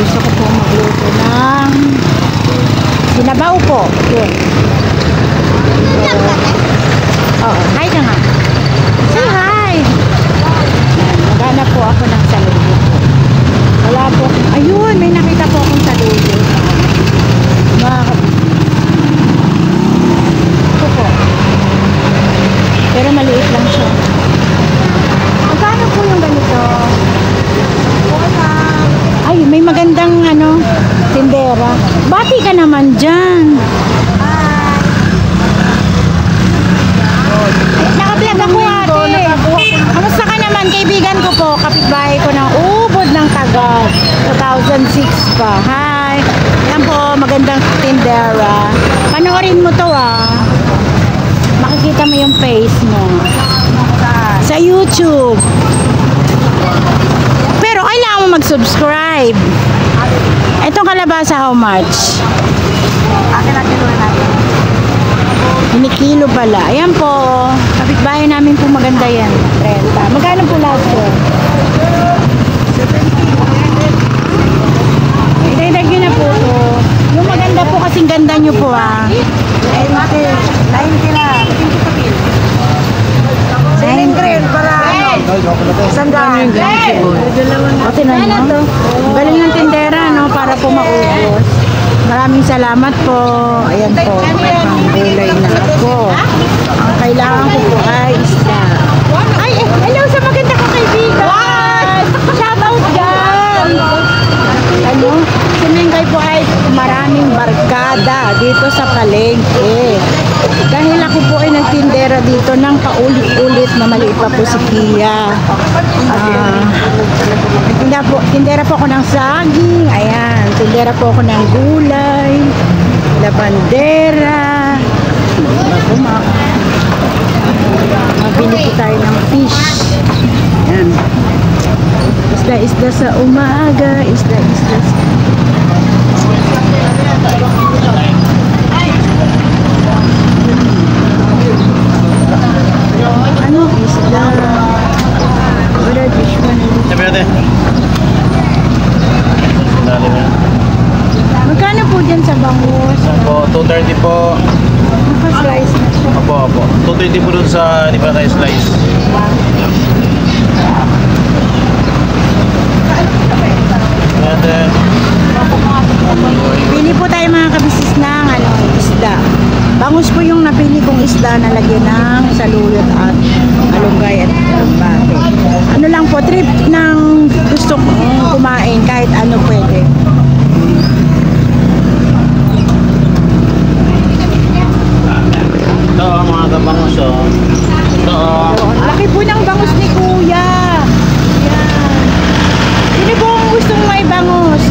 Gusto ko po magluto ng sinabaw po. Yun. Hi ka nga. Say hi. Maghanap po ako ng saludo. Wala po. Ayun, may nakita po akong saludo. Ito po. Pero maliit lang siya. Magkano po yung ganito? Ay, may magandang tindera. Bati ka naman dyan. Naka-vlog ako ate. Kamusta ka naman? Kaibigan ko po. Kapitbahay ko ng Ubod ng Tagal. 2006 pa. Hi. Yan po, magandang tindera. Panoorin mo to makikita mo yung face mo. Sa YouTube. Pero kailangan mo mag-subscribe. Itong kalabasa, how much? Kinikilo pala. Ayan po. Kapitbahay namin po maganda yan. 30. Magkano po lahat po? 70. Idagdag nyo na po to. Yung maganda po kasing ganda nyo po Ay, mati. 90 lang. 90 para sandaan. Kasi naman, galing ng tindera, para po maubos. Maraming salamat po. Ayan po, ang gulay na ako. Ang kailangan ko po ay isda. Ay, hello sa maganda kong kaibigan. Shout out dyan. Si Mengay po ay maraming barkada dito sa palengke. Dahil ako po ay nagtindera dito ng paulit-ulit na maliit pa po si Kia. Tindera po ako ng saging. Ayan. Tindera po ako ng gulay. Labandera. Mabili po tayo ng fish. Ayan. Isda-isda sa umaga. Isda-isda sa... Ano isda? Wala fish man. Magkano po dyan sa bangus? Opo, 230 po. Naka-slice na siya. Opo. 230 po dun sa liba kayo slice. Pili po tayo mga kabisis ng isda. Bangus po yung napili kong isda na lagyan ng saluyot at alunggay at bate. Ano lang po, trip ng gusto kong kumain kahit ano pwede. Ito mga kabangus Ito Laki po ng bangus ni Kuya. Yan. Sino po ang gustong may bangus?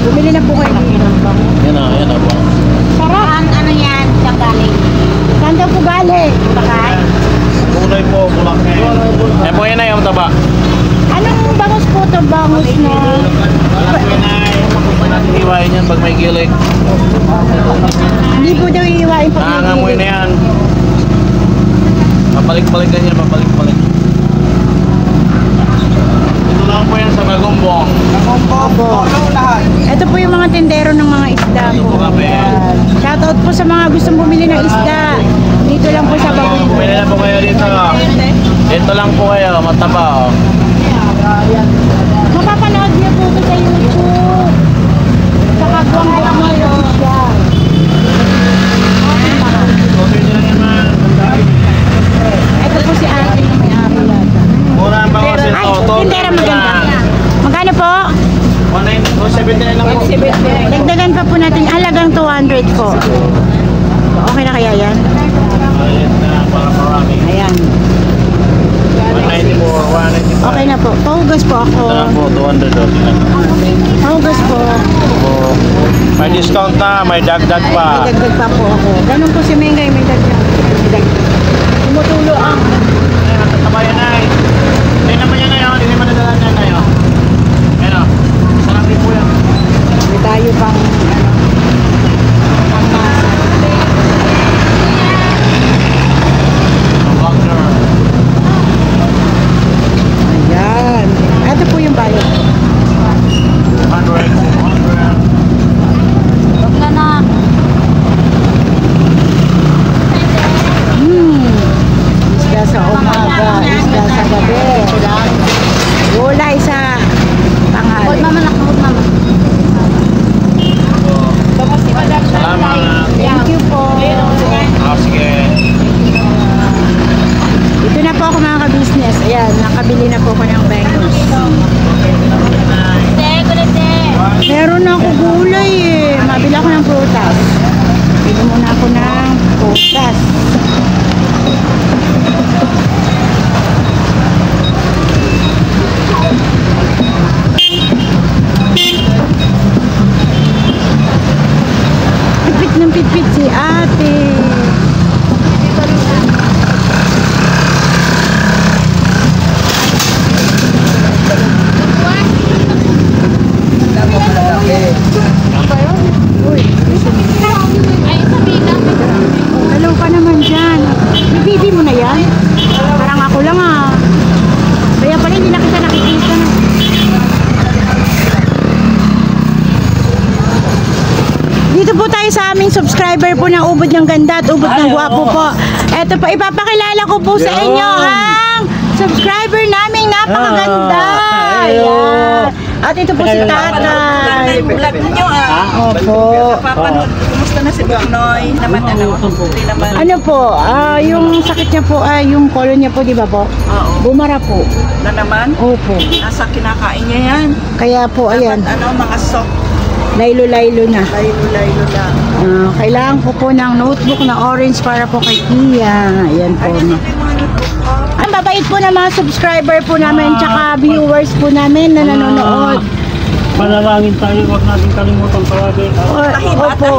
Bumili na po kayo ng bangus. Yan o bangus. Sarap. Ano yan? Saan galing? Saan daw po galing? Bakay? Kulay po, bulak. Yan po yan na yung taba. Anong bangus po ito? Bangus na? Iwain yan pag may gilig. Hindi po daw iiwain pag Nangangamoy na yan. Papalik-palik ganyan, papalik-palik. Ito lang po yan sa Kagumbong. Opo. Ito po yung mga tendero ng mga isda po. Shoutout po sa mga gustong bumili ng isda. Dito lang po sa Bagong. Bumili na po kayo dito. Dito lang po kayo, mataba. Mapapanood niyo po ito sa YouTube. Sa Kagwang mo siya. Ito po si ate na may-ari yata. Mura ang bangus ito. Ay, tindera maganda. Magkano po? 179 lang po. Dagdagan pa po natin. Halagang 200 po. Okay na kaya yan? Ayan na, para marami. Ayan. 194, 195. Okay na po. Paugas po ako. Ito lang po, 200 doon. Paugas po. May discount na, may dagdag pa. May dagdag pa po ako. Ganun po si Mengay, may dagdag. Tumutulo ang. Tabayan na eh. Hindi naman yan na yun, hindi naman nadalan yan na yun. Ayan o, sarap din po yan. May tayo pang pang masa. Wagner. Ayan. Ito po yung bayad. 100. aming subscriber po ng Ubod ng Ganda at Ubod ng Gwapo po. Eto po, ipapakilala ko po sa inyo ang subscriber namin napakaganda. Ayan. At ito po si tatay. Vlog niyo Opo. Papanood. Kumusta na si Buknoy? Naman Hindi naman. Ano po, yung sakit niya po, yung colon niya po, di ba po? Oo. Bumara po. Na naman? Opo. Nasa kinakain niya yan. Kaya po, ayan, Dapat mga soft. laylo-laylo na. Laylo lang. Kailangan ko po ng notebook na orange para po kay Tia. Ayan po. No. Ang babait po ng mga subscriber po namin tsaka viewers po namin na nanonood. Panalangin tayo, huwag natin kalimutan tawagin. Tahi ba? Opo.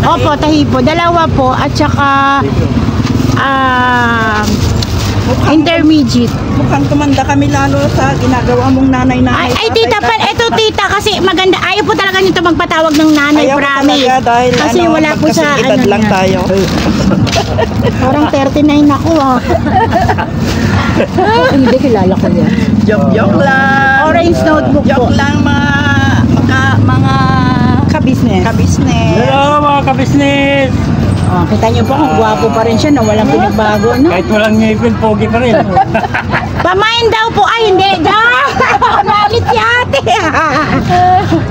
Opo, tahi po. Dalawa po at tsaka intermediate. Mukhang tumanda kami lalo sa ginagawa mong nanay-nanay. Ay, tita, eto tita, kasi maganda. Ayaw po talaga nito magpatawag ng nanay, Ayaw ko promise. talaga dahil Kasi wala po sa magkasing edad lang niya. tayo. Parang 39 ako Hindi, kilala ko yan. Joke lang. Orange notebook po. Joke lang mga Ka-business. ka-business. Hello mga kabisnes! Kita niyo po, kung gwapo pa rin siya na walang pinagbago, no? Kahit walang ngipin, pogi pa rin. Pamain daw po. Ay, hindi. Malit si ate.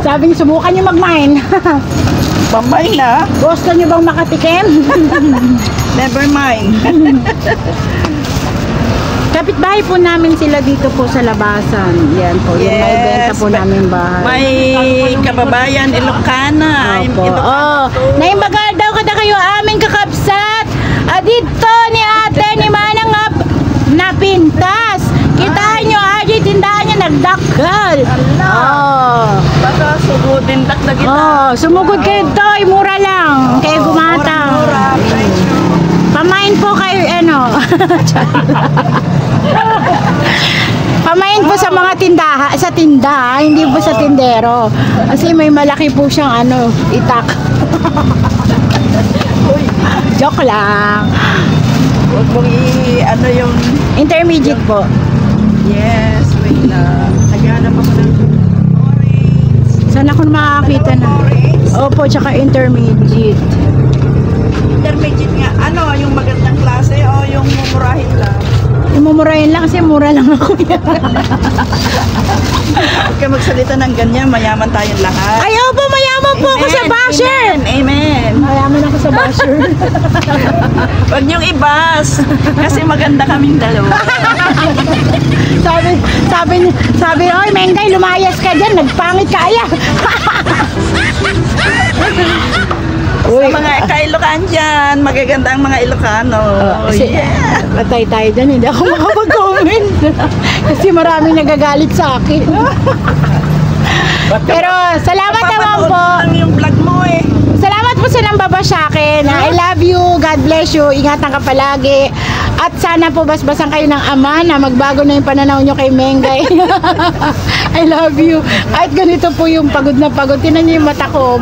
Sabi niyo, subukan niyo mag-mine. Pamay na. Gusto niyo bang makatikim? Never mind. Kapitbahay po namin sila dito po sa labasan. Yan po, yung may benta po namin bahay. May kababayan Ilocana. Opo. Naimbagal daw kada kayo aming kakapsat. Dito ni ate ni Manang napintas. Kitaan nyo, Aji, tindahan niya nagdakal. Baka sugudin dakdag ito. Sumugod kayo to, mura lang. Kaya gumatang. Mura. Pamain po kayo, Pamain po sa mga sa tindahan, hindi po sa tindero. Kasi may malaki po siyang itak. Joke lang. Huwag mong yung... Intermediate po. Yes, wait lang. Naghanap ako ng orange. Saan ako makakita na? Orange. Opo, tsaka intermediate. Intermediate nga. Yung magandang klase o yung mumurahin lang? Imumurahin lang kasi mura lang ako yan. Huwag ka magsalita ng ganyan. Mayaman tayong lahat. Ay, opo, mayaman po ako sa basher. Amen. Mayaman ako sa basher. Huwag niyong ibas. Kasi maganda kaming dalawa. sabi, oy, Mengay, lumayas ka dyan, nagpangit ka, aya. Sa mga ka-Ilocan dyan, magaganda ang mga Ilocano. Patay tayo dyan, hindi ako makapag-comment. Kasi maraming nagagalit sa akin. Pero salamat naman po. Lang yung vlog mo Salamat po sa nambaba sa akin. I love you. God bless you. Ingatan ka palagi. At sana po basbasan kayo ng ama na magbago na yung pananaw nyo kay Mengay. I love you. At ganito po yung pagod na pagod. Tinan nyo yung mata ko.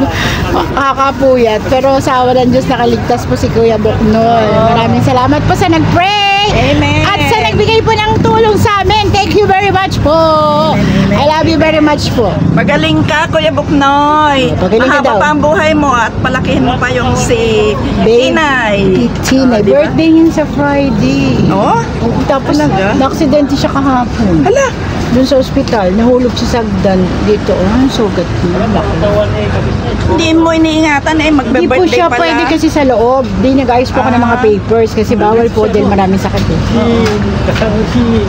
Kakapuyat. Pero sa awa ng Diyos nakaligtas po si Kuya Buknoy. Maraming salamat po sa nag-pray. Amen. At sa nagbigay po ng tulong sa amin. Thank you very much po. I love you very much po. Magaling ka, Kuya Buknoy. Magaling ka daw. Mahaba pa ang buhay mo at palakihin mo pa yung si Inay. Tinay. Birthday niya sa Friday. Oh? Tapos na-aksidente siya kahapon. Hala. Doon sa ospital, nahulog siya sa hagdan dito. Ang sugat niya. Hindi mo iniingatan Hindi po magbe-birthday siya pala. pwede kasi sa loob. Di nag-ayos po ako ng mga papers kasi bawal po dahil maraming sakit.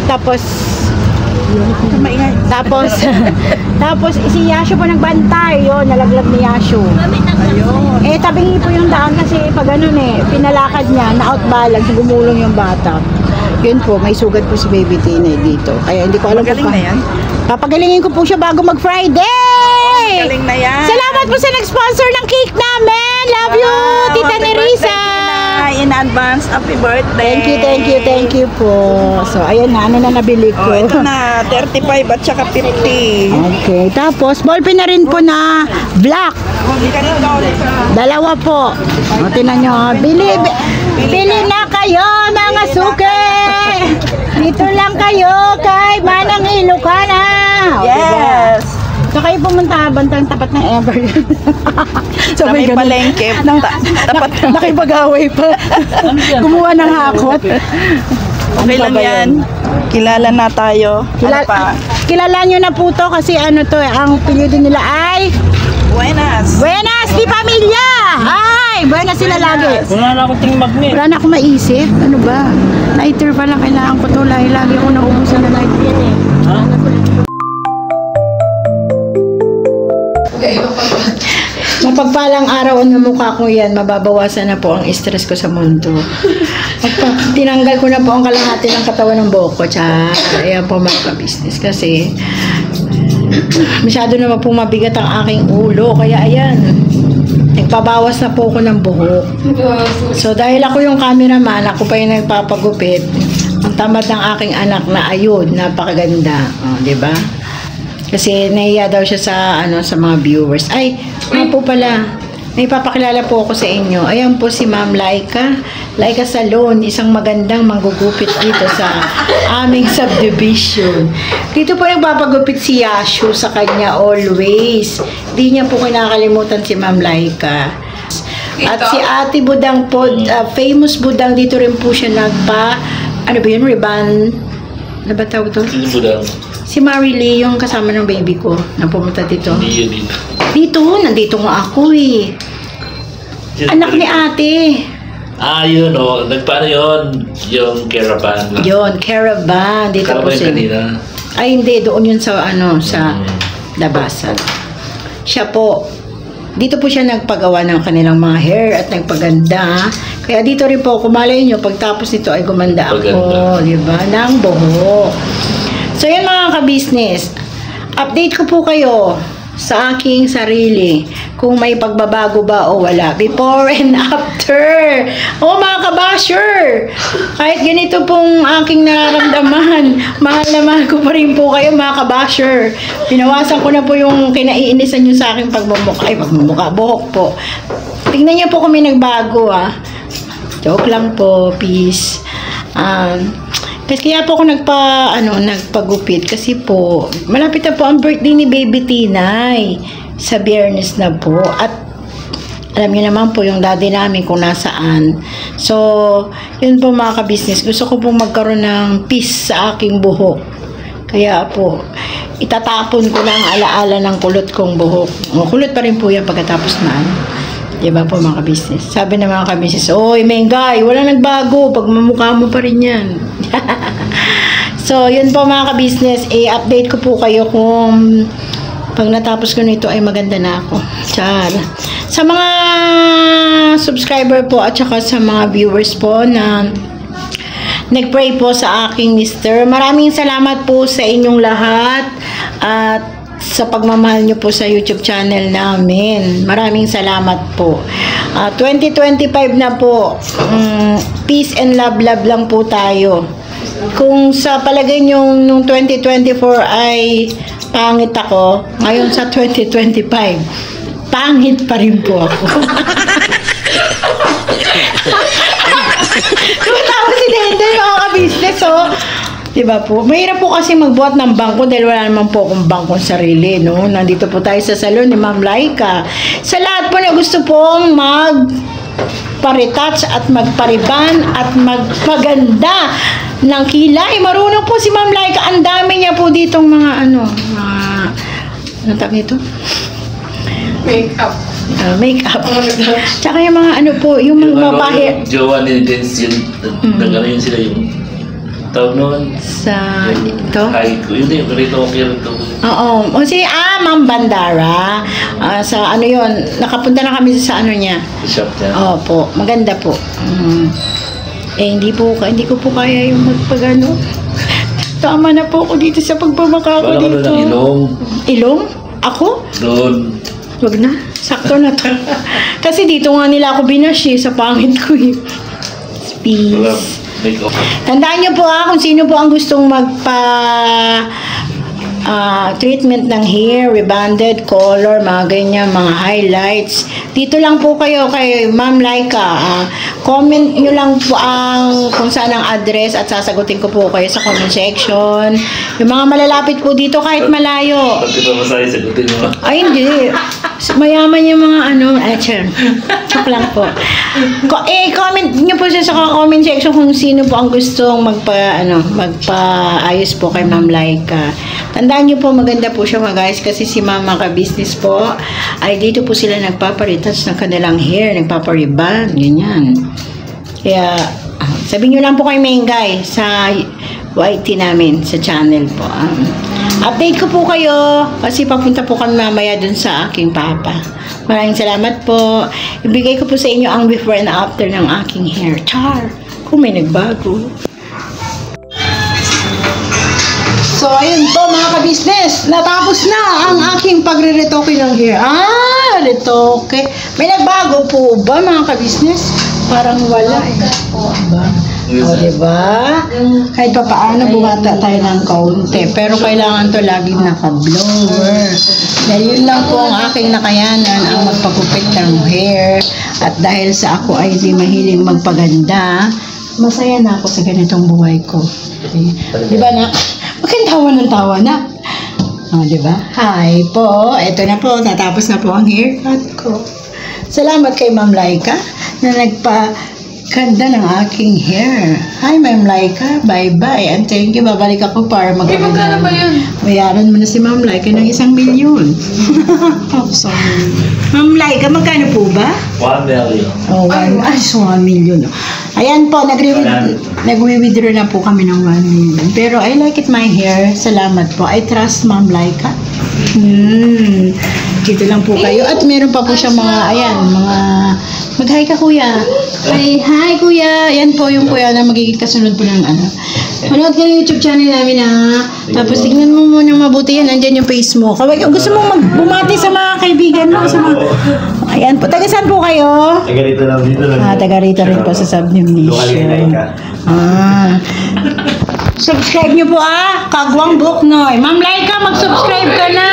Tapos Maingay. tapos si Yasho po nagbantay. Yun, nalaglag ni Yasho. Ayun. Tabingi po yung daan kasi pag pinalakad niya, na-outbalance, gumulong yung bata. Yun po, may sugat po si Baby Tinay dito. Kaya hindi ko alam Magaling na yan. Papagalingin ko po siya bago mag-Friday! Galing na yan. Salamat po sa nag-sponsor ng cake namin! Love you, Tita Happy Nerissa! birthday, in advance, happy birthday. Thank you po. So, ayan na, na nabili ko. Oh, ito na, 35 at saka 50. Okay, tapos ballpen na rin po na black. Hindi ka rin Dalawa po. O, tinan nyo. Bili na kayo, mga suke! Dito lang kayo kay Manang Ilocana. O, diba? Yes. So kayo pumunta bantang tapat ng Everett. Sa may palengke. Tapat ng Nakipag-away pa. Kumuha ng hakot. Okay lang yan. Kilala na tayo. Ano pa? Kilala nyo na po to kasi ano to ang apelyido nila ay Buenas. Buenas di Pamilya! Ay! Buenas sila lagi. Wala na akong ting magnet. Wala na akong maisip. Ano ba? Lighter pa lang kailangan ko to. Lagi ako naubusan na lighter eh. Ha? Mapagpalang araw ang mukha ko yan, mababawasan na po ang stress ko sa mundo. Tinanggal ko na po ang kalahati ng katawan ng buhok ko. Ayan po mga ka-business. Kasi masyado naman po mabigat ang aking ulo. Kaya ayan, nagpabawas na po ako ng buhok. So dahil ako yung cameraman, ako pa yung nagpapagupit. Ang tamad ng aking anak na ayun, napakaganda. O, diba? Kasi nahiya daw siya sa mga viewers. Ay, nga po pala. May papakilala po ako sa inyo. Ayan po si Ma'am Laika. Laika Salon, isang magandang manggugupit dito sa aming subdivision. Dito po nagpapagupit si Yashu sa kanya always. Di niya po kinakalimutan si Ma'am Laika. At si Ate Budang po, famous Budang, dito rin po siya ano ba yun, ribbon? Ano ba tawag to? Si Marilee, yung kasama ng baby ko, na pumunta dito. Dito, nandito nga ako eh. Anak ni ate. Yun o. Nagpaano yun? Yung caravan. Yun, caravan. Dito po Caravan siya. kanina. Ay, hindi. Doon yun sa, sa labasan. Siya po. Dito po siya nagpagawa ng kanilang mga hair at nagpaganda. Kaya dito rin po, kumalay nyo, pagtapos nito ay gumanda ako. Diba? Nang buhok. So, yun mga ka-business. Update ko po kayo sa aking sarili kung may pagbabago ba o wala. Before and after. Oh, mga kabasher! Kahit ganito pong aking nararamdaman, mahal na mahal ko pa rin po kayo, mga kabasher. Pinawasan ko na po yung kinaiinisan nyo sa aking pagmumukha. Buhok po. Tingnan nyo po kung may nagbago, Joke lang po, peace. Kasi kaya po ako nagpagupit kasi po, malapit na po ang birthday ni Baby Tinay sa Biyernes na po. At alam niyo naman po yung daddy namin kung nasaan. So, yun po mga ka-business. Gusto ko po magkaroon ng peace sa aking buhok. Kaya po, itatapon ko lang alaala ng kulot kong buhok. Kulot pa rin po yan pagkatapos na diba po mga ka-business? Sabi ng mga ka-business, oy, Mengay, wala nagbago. Pagmamukha mo pa rin yan. So, yun po mga ka-business. I-update ko po kayo kung pag natapos ko nito ay maganda na ako. Char. Sa mga subscriber po at saka sa mga viewers po na nag-pray po sa aking mister. Maraming salamat po sa inyong lahat at sa pagmamahal nyo po sa YouTube channel namin. Maraming salamat po. 2025 na po. Peace and love lang po tayo. Kung sa palagay nyo nung 2024 ay pangit ako, ngayon sa 2025, pangit pa rin po ako. Tapos si Dende, mga ka-business, diba po? Mahirap po kasi magbuhat ng bangko dahil wala naman po akong bangkong sarili, no? Nandito po tayo sa salon ni Ma'am Laika. Sa lahat po na gusto pong magpa-retouch at magpariban at magpaganda ng kilay. Marunong po si Ma'am Laika. Ang dami niya po ditong mga ano tawag nito? Makeup. Makeup. Tsaka yung mga ano po, yung mga pahe. Jowa ni Dance yun. Nagano yun sila yung tawag noon. Sa ito? Kahit ko. Yun yung rito okay rin ito. Oo. O si Ma'am Bandara. Sa ano yun, nakapunta na kami sa ano niya. Shop niya. Opo. Maganda po. Hindi ko po kaya yung magpagano. Tama na po ako dito sa pagpamaka ko Wala dito. ko ng ilong. Ilong? Ako? Doon. Wag na. Sakto na to. Kasi dito nga nila ako binashi sa pangit ko eh. Wala. Peace. Make up. Tandaan niyo po kung sino po ang gustong treatment ng hair, rebonded, color, mga ganyan, mga highlights. Dito lang po kayo kay Ma'am Laika. Comment nyo lang po kung saan ang address at sasagutin ko po kayo sa comment section. Yung mga malalapit po dito kahit malayo. Pag ito masaya, sagutin mo. Ay, hindi. Mayaman yung mga joke lang po. Comment nyo po siya sa comment section kung sino po ang gustong magpaayos po kay Ma'am Laika. Tandaan nyo po, maganda po siya mga guys kasi si Mama Ka-Business po ay dito po sila nagpaparetouch ng kanilang hair, nagpapariban, ganyan. Kaya, sabihin nyo lang po kay Mengay sa YT namin, sa channel po. Update ko po kayo kasi papunta po kami mamaya dun sa aking papa. Maraming salamat po. Ibigay ko po sa inyo ang before and after ng aking hair. Char! Kung may nagbago. So, ayun po mga ka-business. Natapos na ang aking pagre-retoke ng hair. Retoke. May nagbago po ba mga ka-business? Parang wala eh. Diba? Kahit pa paano bumata tayo ng kaunti. Pero kailangan to laging naka-blower. Dahil yun lang po ang aking nakayanan, ang magpagupit ng hair. At dahil sa ako ay di mahiling magpaganda, masaya na ako sa ganitong buhay ko. Okay. Diba na? Tawa ng tawa na. Diba? Hi po. Ito na po. Natapos na po ang haircut ko. Salamat kay Ma'am Laika na nagpa-ganda ng aking hair. Hi, Ma'am Laika. Bye-bye. And thank you. Babalik ako para magkaganda. Magkano ba yun? Bayaran mo na si Ma'am Laika ng 1 milyon. Oh, sorry. Ma'am Laika, magkano po ba? 1 million. Oh, 1 million. Ayan po, nagwi-withdraw na po kami ng 1 million. Pero I like it my hair. Salamat po. I trust Ma'am Laika. Dito lang po kayo. At meron pa po siya mga mag-hi ka kuya. Hi kuya. Yan po yung kuya na magiging kasunod po ng Manood ka ng YouTube channel namin Tapos tignan mo muna mabuti yan. Andyan yung face mo. Gusto mo bumati sa mga kaibigan mo. Ayan po. Taga saan po kayo? Taga rito lang, dito lang. Taga rito rin po sa subdivision. Subscribe nyo po Kagwang Buknoy. Ma'am Laika, mag-subscribe ka na.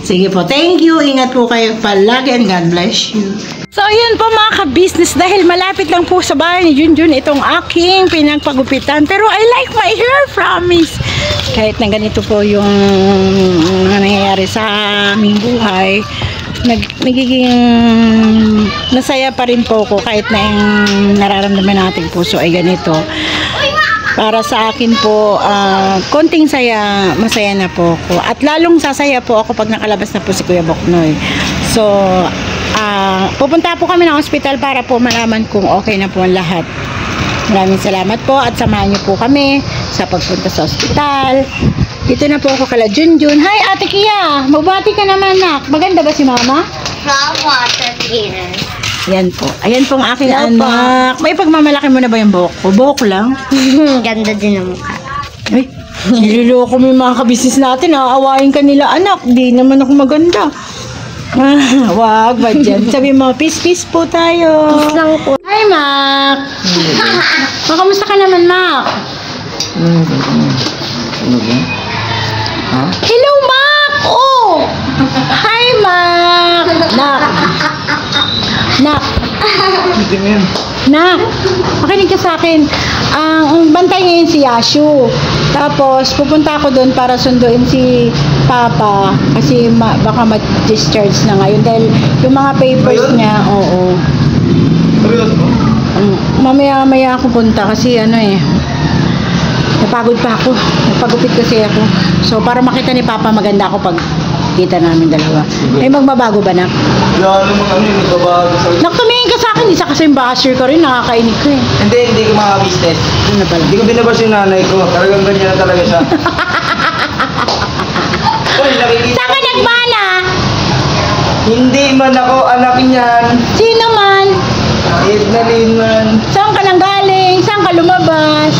Sige po. Thank you. Ingat po kayo palagi and God bless you. So, ayun po mga ka-business, dahil malapit lang po sa bahay ni Junjun itong aking pinagpagupitan. Pero I like my hair, promise. Kahit na ganito po yung nangyayari sa aming buhay, nagiging nasaya pa rin po ko kahit na yung nararamdaman nating puso ay ganito. Para sa akin po, konting saya, masaya na po ako. At lalong sasaya po ako pag nakalabas na po si Kuya Buknoy. So, pupunta po kami ng hospital para po malaman kung okay na po ang lahat. Maraming salamat po at samahan niyo po kami sa pagpunta sa hospital. Dito na po ako kala Junjun. Hi Ate Kia! Magbati ka naman nak. Maganda ba si Mama? Mama, Tina. Yan po. Ayan po ang aking anak. May pagmamalaki mo na ba yung buhok ko? Buhok lang? Ganda din ang mukha. Ay, nililoko mo yung mga kabisnes natin. Aawain ka nila anak. Di naman ako maganda. Wag ba dyan? Sabi mo, peace po tayo. Peace lang po. Hi, Mac. Kamusta ka naman, Mac? Hello, Mac! Oh! Hi, Mac! Nak! Nak! Makinig ka sa akin. Ang bantay ngayon si Yashu. Tapos, pupunta ako doon para sunduin si Papa. Kasi baka ma-discharge na ngayon. Dahil yung mga papers niya, oo. Mamaya ako punta kasi napagod pa ako. Napagupit kasi ako. So, para makita ni Papa, maganda ako pag kita namin dalawa. May magbabago ba, Nak? Wala namang magbabago sa... Nak, tumingin ka sa akin. Isa kasi yung basher ka rin. Nakakainig ka eh. Hindi ko maka-business. Ano pala? Hindi ko binabas yung nanay ko. Talagang ganyan na talaga siya. Uy, nakikita Saan ka nagmana? Hindi man ako anak niyan. Sino man? Ednalyn man. Saan ka nang galing? Saan ka lumabas?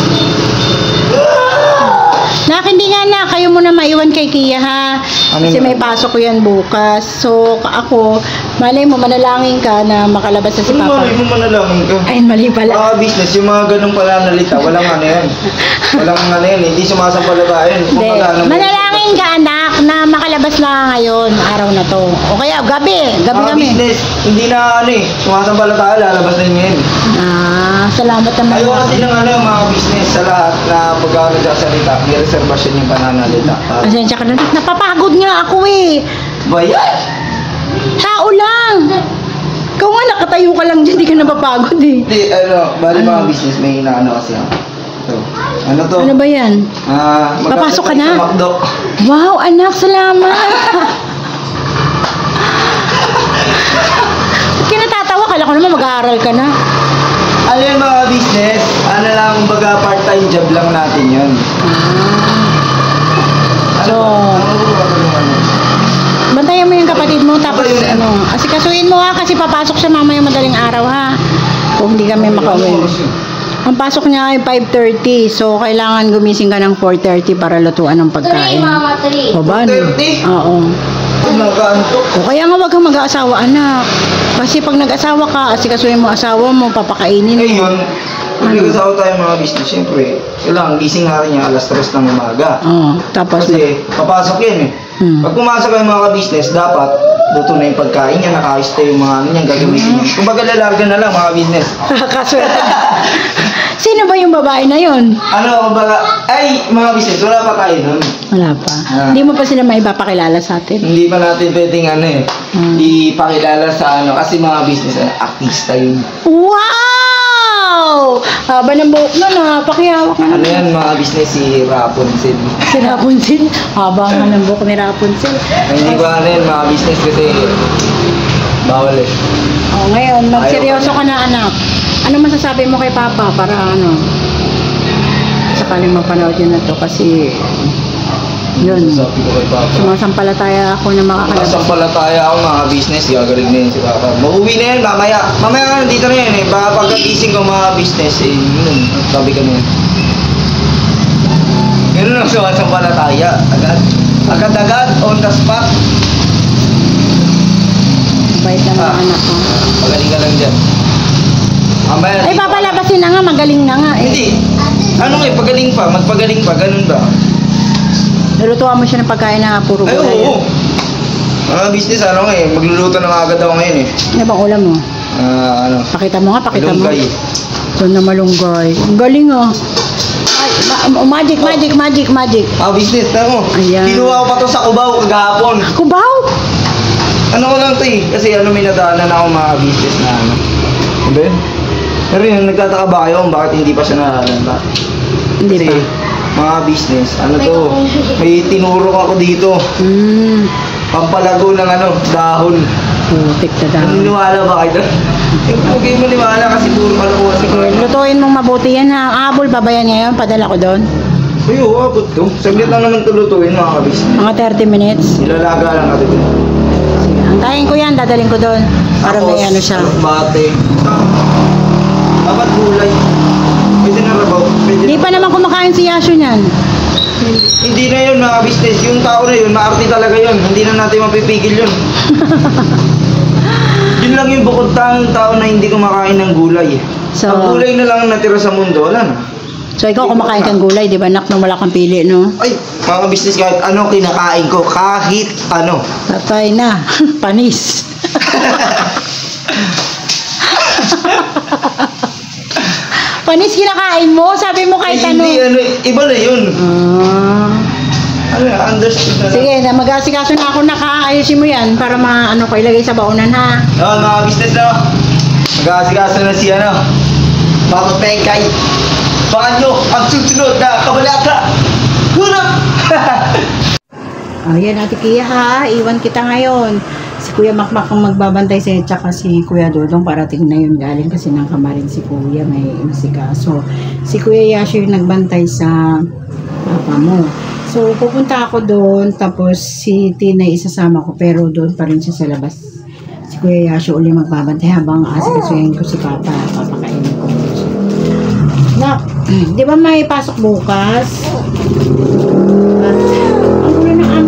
Nak, hindi nga na. Kayo muna maiwan kay kay Kia ha. Ano Kasi yun? may pasok ko yan bukas. So, ako, malay mo, manalangin ka na makalabas na si Ano Papa. ba mo manalangin ka? Ay, mali pala. Mga business, yung mga ganong pananalita, walang ano yan. Walang ano yan, hindi sumasampalata yun. Hindi. Kumbaga, Manalangin ka, anak, na makalabas na ngayon, araw na to. O kaya, gabi. Gabi mga kami. business, hindi na ano eh, sumasampalata, lalabas na yun. Salamat naman. Ayaw kasi ng ano, mga business sa lahat na pagka nagsasalita, may reservation yung pananalita. Pasensya ka na. Napapagod nga ako eh. Bayan! Tao lang. Ikaw nga, nakatayo ka lang dyan, di ka napapagod eh. Hindi, bali mga business, may inaano kasi ako. So, ano to? Ano ba yan? Magkakasal Papasok ka na? Sa McDo. Wow, anak, salamat. Ba't ka natatawa? Kala ko naman mag-aaral ka na. Ano yun mga business? Ano lang, baga part-time job lang natin yun. So, bantayan mo yung kapatid mo, tapos asikasuin mo ha, kasi papasok siya mamaya madaling araw ha. Kung hindi kami makauwi. Ang pasok niya ay 5:30, so kailangan gumising ka ng 4:30 para lutuan ng pagkain. Mama, 3. O ba? 4:30? Oo. Nakaantok. O kaya nga wag kang mag-aasawa, anak. Kasi pag nag-asawa ka, asikasuin mo asawa mo, papakainin mo. Eh yun, pag nag-asawa tayo mga business, siyempre, kailangan gising natin niya alas 3 ng umaga. Oo, tapos Kasi papasok yan eh. Pag pumasok kayo mga business, dapat luto na yung pagkain niya, nakaayos na yung mga ano niya, gagamitin niya. Kung baga lalarga na lang mga business. kakaswerte. Sino ba yung babae na yun? Ano, kung baga, ay mga business, wala pa tayo nun. Wala pa. Hindi mo pa sila maipapakilala sa atin. Hindi pa natin pwedeng ano eh, ipakilala sa ano, kasi mga business, artista yun. Wow! Haba ng buhok na, napakihawak na. Ano yan mga business, si Rapunzel. Si Rapunzel. Haba nga ng buhok ni Rapunzel. Ay, hindi ko ano yan mga business kasi bawal eh. Oh, ngayon, magseryoso ka na, anak. Ano masasabi mo kay Papa para ano? Sakaling mapanood yun na to kasi yun. Sabi ko kay Papa. Sumasampalataya ako na makakalabas. Nasampalataya ako mga business, gagaling na yun si Papa. Mauwi na yan mamaya. Mamaya nga nandito na yan eh. Baka pagkagising ko mga business eh, yun, sabi ka na yun. Ganun lang sumasampalataya. Agad-agad, on the spot. Bait na mga anak ko. Magaling ka lang dyan. Mamaya, Ay, papalabasin na nga, magaling na nga eh. hindi. Ano nga eh, pagaling pa, magpagaling pa, ganun ba? Nilutuan mo siya ng pagkain na puro Ay, gulay. oo. Mga business, ano nga eh, magluluto na nga agad ako ngayon eh. Ano bang ulam mo? Ano, Pakita mo nga, pakita mo. malunggay. Ito na malunggay. Ang galing ah. Ay, magic. Business, tama mo. Ayan. Kinuha ko pa to sa Cubao kagahapon. Kubaw! Ano ko lang to eh, kasi ano may nadaanan ako mga business na ano. Diba yun? Pero yun, nagtataka ba kayo kung bakit hindi pa siya nalalanta? Hindi Kasi, pa. mga business, ano to, may tinurok ako dito. Pampalago ng ano, dahon. Putik na daw. Naniniwala ba kayo? Huwag kayo maniwala kasi puro kalokohan. Sige, lutuin mong mabuti yan ha. Habol pa ba yan ngayon? Padala ko doon. Ay, oo, abot to. Saglit lang naman ito lutuin mga kabisnes. Mga 30 minutes. Nilalaga lang natin. Sige, antayin ko yan. Dadaling ko doon. Para may ano siya. Bate. Dapat gulay. Pwede na rabaw. Pwede Hindi na. pa naman kumakain si Yasho niyan. Hindi na yun mga business. Yung tao na yun, maarte talaga yun. Hindi na natin mapipigil yun. Yun lang yung bukod tao na hindi kumakain ng gulay. So- Ang gulay na lang ang natira sa mundo, wala na. So ikaw kumakain kang gulay, di ba? Nak, nung wala kang pili, no? Ay, mga business kahit ano kinakain ko, kahit ano. Tatay na. Panis. Panis kinakain mo? Sabi mo kahit ano. Hindi, ano, iba na yun. Ano, understood na lang. Sige, mag-asikaso na ako, nakaayusin mo yan para maano ko ilagay sa baunan ha. No, mga business na, mag-aasikaso na si ano, Papa Pengkay. Baka nyo ang susunod na kabalata. Huna! Oh, yan Ate Kia ha, iwan kita ngayon. Si Kuya Makmak ang magbabantay sa'yo, tsaka si Kuya Dodong parating na yun. Galing kasi ng kamarin si Kuya, may inasikaso. Si Kuya Yasho yung nagbantay sa papa mo. So, pupunta ako doon, tapos si Tina isasama ko, pero doon pa rin siya sa labas. Si Kuya Yasho uli magbabantay habang asikasuhin ko si Papa, papakainin ko siya. Nak, di ba may pasok bukas? Ang gulo ng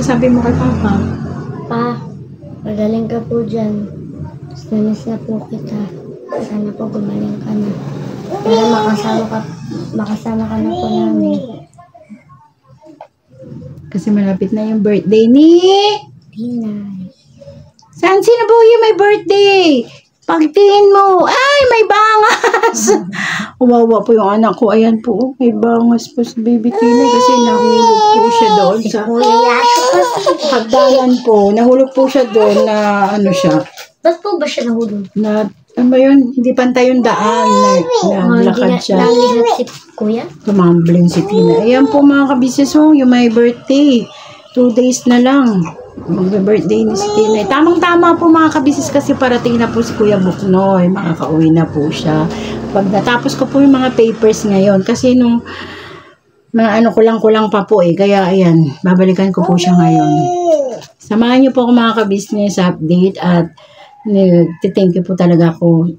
masasabi mo kay Papa? Pa, magaling ka po dyan. Miss na po kita. Sana po gumaling ka na. Para makasama ka na po namin. Kasi malapit na yung birthday ni... Tinay. Saan sinabuhi may birthday? Pagtingin mo, ay, may bangas! Uwawa po yung anak ko. Ayan po, may bangas po si Baby Tina kasi nahulog po siya doon sa hagdanan po. Nahulog po siya doon na ano siya. Ba't po ba siya nahulog? Na, ano ba yun? Hindi pantay yung daan. Naglakad siya. Nalihat si Kuya? Tumambling si Tina. Ayan po mga kabisnes mo, yung may birthday. 2 days na lang. Mag-birthday ni si Tina. Tamang-tama po mga kabisnes kasi parating na po si Kuya Buknoy. Makakauwi na po siya. Pag natapos ko po yung mga papers ngayon. Kasi nung mga ano kulang-kulang pa po eh. Kaya ayan, babalikan ko po siya ngayon. Samahan niyo po ako mga kabisnes update at thank you po talaga ako.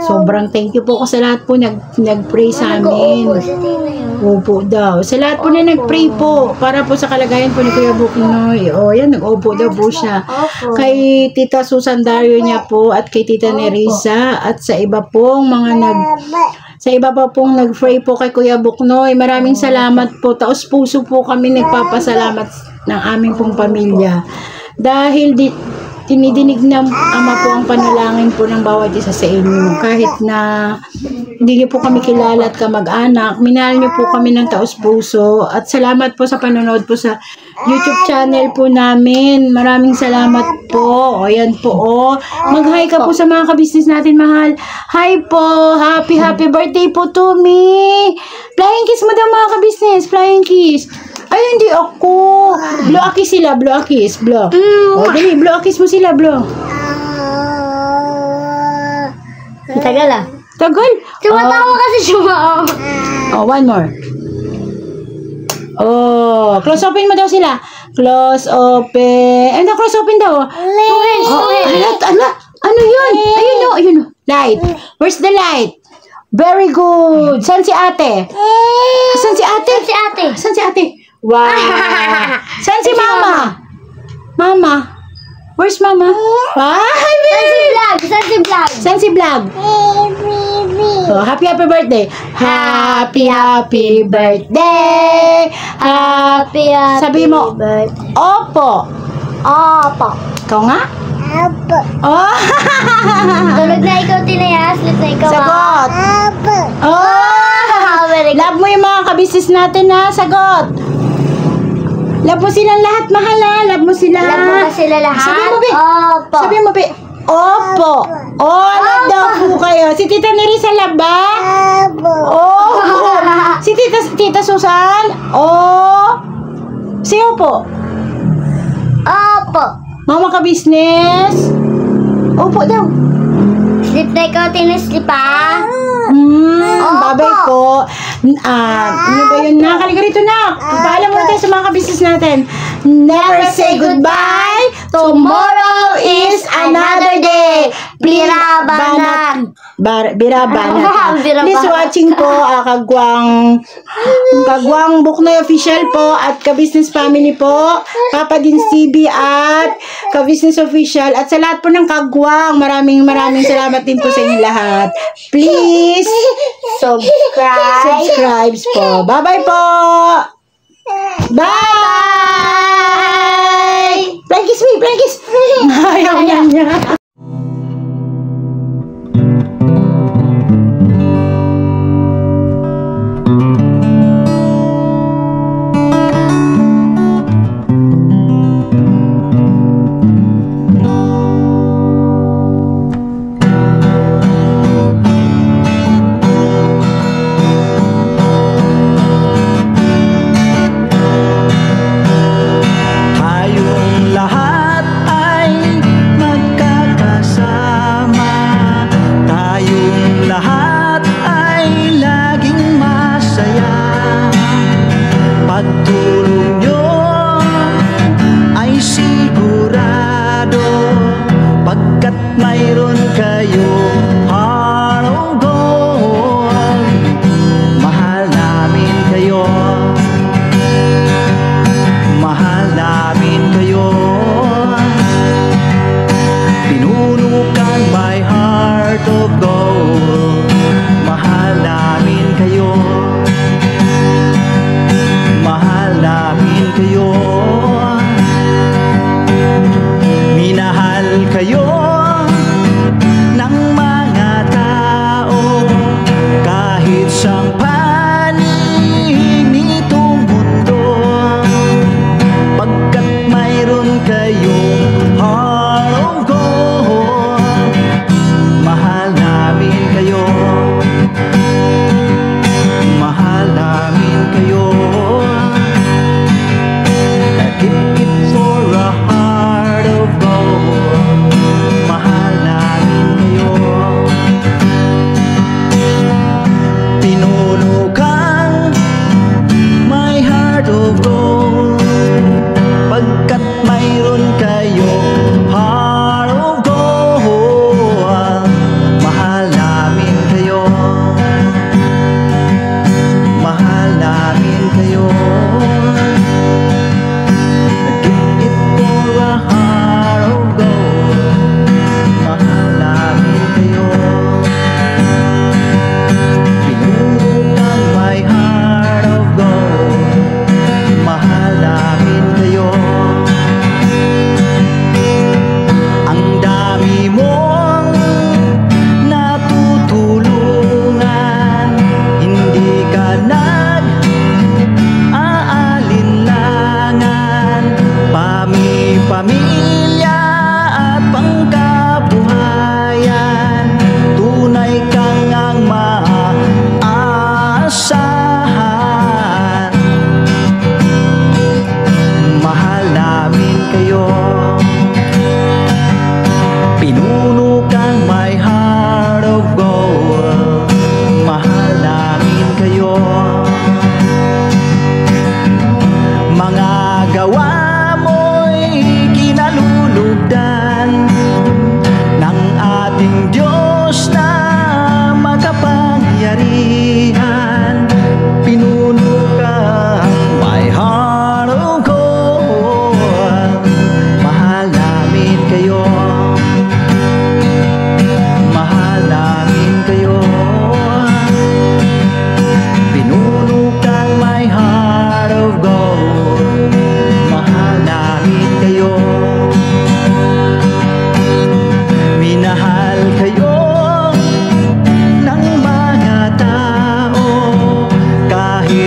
Sobrang thank you po ako sa lahat po nag-pray sa amin. Nag-uupo si Tina yun. Opo daw. Sa lahat po na nag-pray po para po sa kalagayan po ni Kuya Buknoy. O yan, nag-opo daw po siya. Opo. Kay Tita Susan Dario niya po at kay Tita Nerissa at sa iba pong mga sa iba pa pong nag-pray po kay Kuya Buknoy. Maraming salamat po. Taos puso po kami nagpapasalamat ng aming pong pamilya. Dahil tinidinig ng Ama po ang panalangin po ng bawat isa sa inyo. Kahit na hindi niyo po kami kilala at kamag-anak, minahal niyo po kami ng taos puso. At salamat po sa panonood po sa YouTube channel po namin. Maraming salamat po. O yan po o. Mag-hi ka po sa mga kabisnes natin, mahal. Hi po. Happy birthday po to me. Flying kiss mo daw mga kabisnes. Flying kiss. Ay, hindi ako. Blow a kiss sila. Blow a kiss. Blow. O, dali. Blow a kiss mo sila. Blow. Ang tagal ah. Tagal. Tumatawa kasi siya. Oh, one more. Oh, close open mo daw sila. Close open. Ano, close open daw. Ano yun? Ayun o. Light. Where's the light? Very good. Saan si ate? Saan si ate? Si ate. Saan si ate? Wow. Saan si mama? Mama. Where's mama? Hi, San si vlog? Saan si vlog? Oh, happy birthday. Happy birthday. Happy Sabi mo, birthday. opo. Opo. Ikaw nga? Opo. Oh. Tulog na ikaw, Tinaya. Sleep na ikaw. Sagot. Opo. Oh. Very good. Love mo yung mga kabisnes natin na sagot. Love mo silang lahat, mahal ha. Love mo sila. Love mo ba sila lahat? Sabi mo, Be. Opo. Sabi mo, Be. Opo. Oh, love daw po kayo. Si Tita Nerissa love ba? Opo. Oh. Si Tita Susan? Oh. Siyo po. Opo. Mama ka business? Opo daw. Sleep na ikaw, Tinay. Sleep ha? Babay po. Ano ba yun na? Kalika rito na. Paalam muna tayo sa mga kabisnes natin. Never say goodbye. Tomorrow is another day. Bira banat. Bira banat. Bira Please banat. watching po Kagwang Buknoy Official po at Kabisnes Family po. Papa Dins TV at Kabisnes Official at sa lahat po ng Kagwang. Maraming salamat din po sa inyo lahat. Please subscribe po. Bye-bye po. Bye! Blankis me, blankis! Ayaw niya. Tayong lahat ay magkakasama.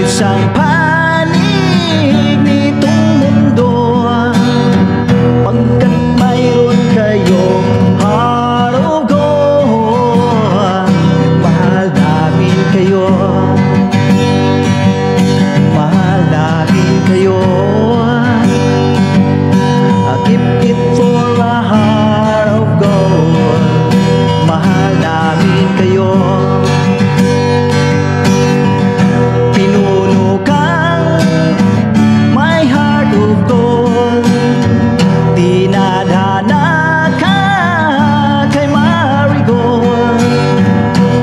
isang panig nitong mundo, pagkat mayroon kayong harugo. Mahal namin kayo, mahal namin kayo. I'll keep it for a heart of gold. Mahal namin kayo. Pinuno kang my heart of gold. Dinadhana ka kay Marigold,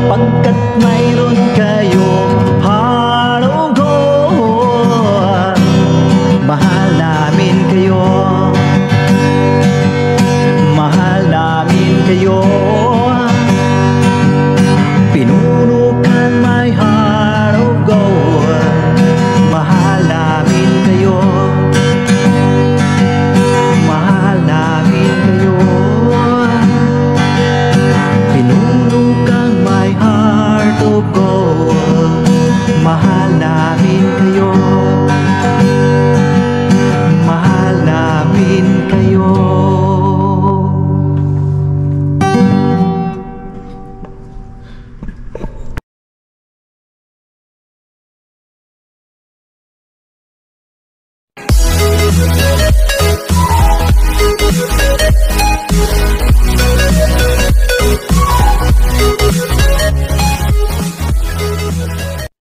pagkat mayroon kayong heart of gold. Mahal namin kayo, mahal namin kayo. Pinuno kang my heart of gold. Mahal namin kayo, mahal namin kayo. Pinuno kang my heart of gold. Mahal namin kayo, mahal namin kayo. Thank you.